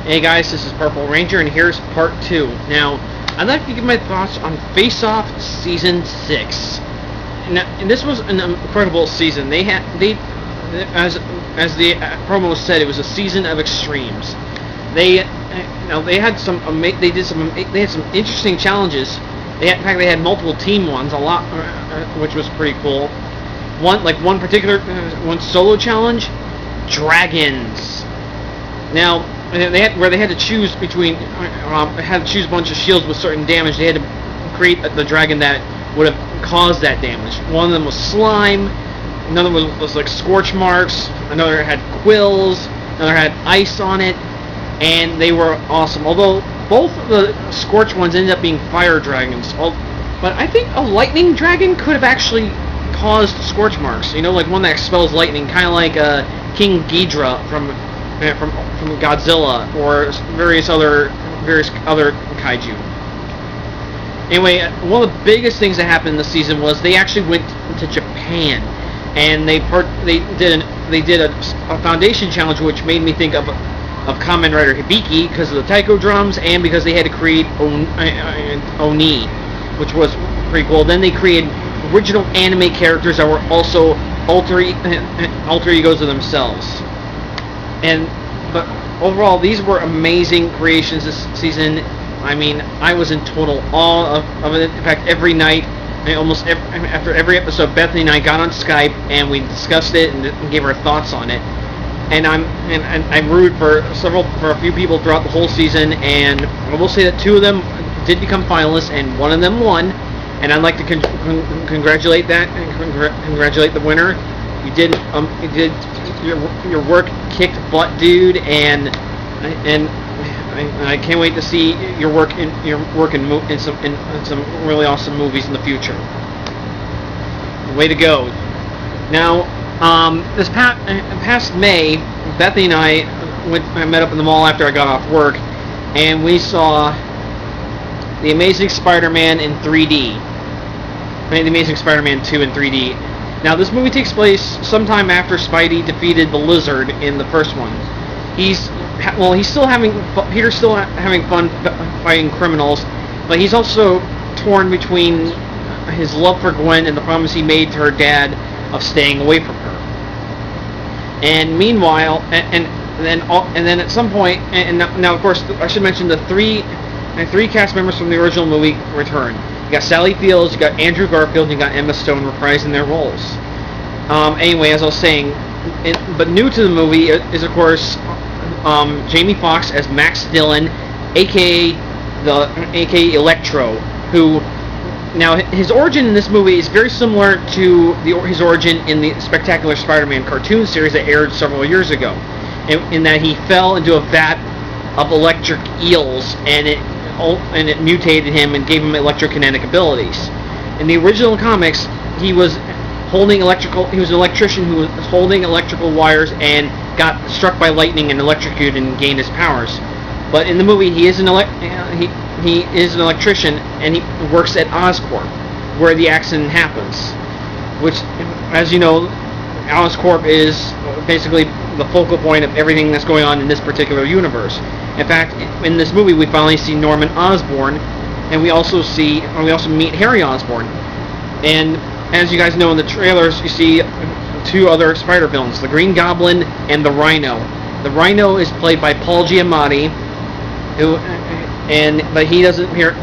Hey guys, this is Purple Ranger, and here's part 2. Now, I'd like to give my thoughts on Face Off Season 6. And this was an incredible season. As the promo said, it was a season of extremes. They had some interesting challenges. In fact, they had multiple team ones, which was pretty cool. One particular solo challenge, dragons. Now, they had to choose between a bunch of shields with certain damage. They had to create the dragon that would have caused that damage. One of them was slime. Another was like scorch marks. Another had quills. Another had ice on it, and they were awesome. Although both of the scorch ones ended up being fire dragons. But I think a lightning dragon could have actually caused scorch marks. Like one that expels lightning, kind of like King Ghidorah from Godzilla, or various other kaiju. Anyway, one of the biggest things that happened this season was they actually went to Japan, and they did a foundation challenge, which made me think of Kamen Rider Hibiki because of the taiko drums, and because they had to create Oni, which was pretty cool. Then they created original anime characters that were also alter egos of themselves. But overall, these were amazing creations this season. I mean, I was in total awe of it. In fact, every night, after every episode, Bethany and I got on Skype and we discussed it and gave our thoughts on it. And I rooted for a few people throughout the whole season, and I will say that 2 of them did become finalists, and 1 of them won. And I'd like to congratulate the winner. You did your work kicked butt, dude, and I can't wait to see your work in some really awesome movies in the future. Way to go! Now, this past May, Bethany and I met up in the mall after I got off work, and we saw The Amazing Spider-Man in 3D. The Amazing Spider-Man 2 in 3D. Now, this movie takes place sometime after Spidey defeated the Lizard in the first one. Peter's still having fun fighting criminals, but he's also torn between his love for Gwen and the promise he made to her dad of staying away from her. And meanwhile, and then at some point, and now of course I should mention the three cast members from the original movie return. You got Sally Fields, you got Andrew Garfield, you got Emma Stone reprising their roles. Anyway, as I was saying, but new to the movie is of course Jamie Foxx as Max Dillon, aka Electro, who now his origin in this movie is very similar to his origin in the Spectacular Spider-Man cartoon series that aired several years ago, in that he fell into a vat of electric eels, and it mutated him and gave him electrokinetic abilities. In the original comics, he was an electrician who was holding electrical wires and got struck by lightning and electrocuted and gained his powers. But in the movie, he is an electrician, and he works at Oscorp, where the accident happens. Which, as you know, Oscorp is basically the focal point of everything that's going on in this particular universe. In fact, in this movie, we finally see Norman Osborn, and we also meet Harry Osborn. And as you guys know in the trailers, you see 2 other Spider villains, the Green Goblin and the Rhino. The Rhino is played by Paul Giamatti, but he doesn't appear,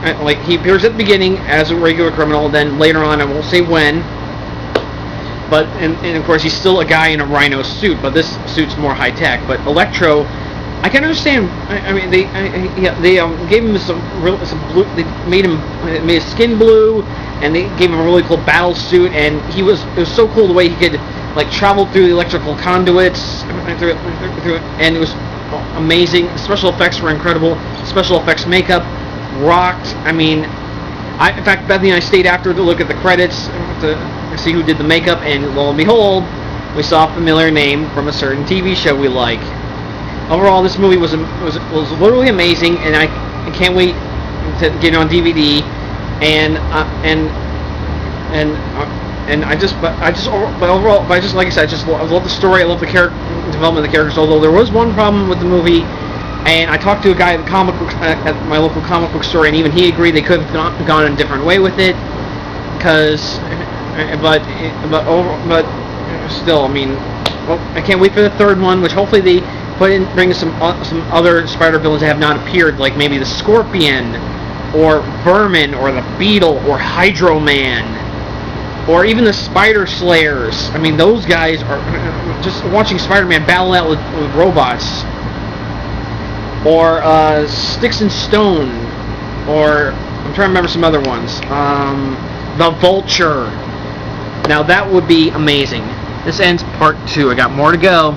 he appears at the beginning as a regular criminal, then later on, I won't say when, but and of course he's still a guy in a Rhino suit, but this suit's more high tech. But Electro, I can understand. I mean, they gave him some blue. They made his skin blue, and they gave him a really cool battle suit, and it was so cool the way he could travel through the electrical conduits, and it was amazing. Special effects were incredible. Special effects makeup rocked. I mean, in fact, Bethany and I stayed after to look at the credits to see who did the makeup, and lo and behold, we saw a familiar name from a certain TV show we like. Overall, this movie was literally amazing, and I can't wait to get it on DVD. And I love the story. I love the character development of the characters. Although there was one problem with the movie, And I talked to a guy at the comic book at my local comic book store, and even he agreed they could have gone a different way with it. Because, but still, I mean, well, I can't wait for the third one, which hopefully they bring some other Spider villains that have not appeared, like maybe the Scorpion, or Vermin, or the Beetle, or Hydro Man, or even the Spider Slayers. I mean, those guys are just watching Spider-Man battle out with robots, or Sticks and Stone, or I'm trying to remember some other ones. The Vulture. Now that would be amazing. This ends part 2. I got more to go.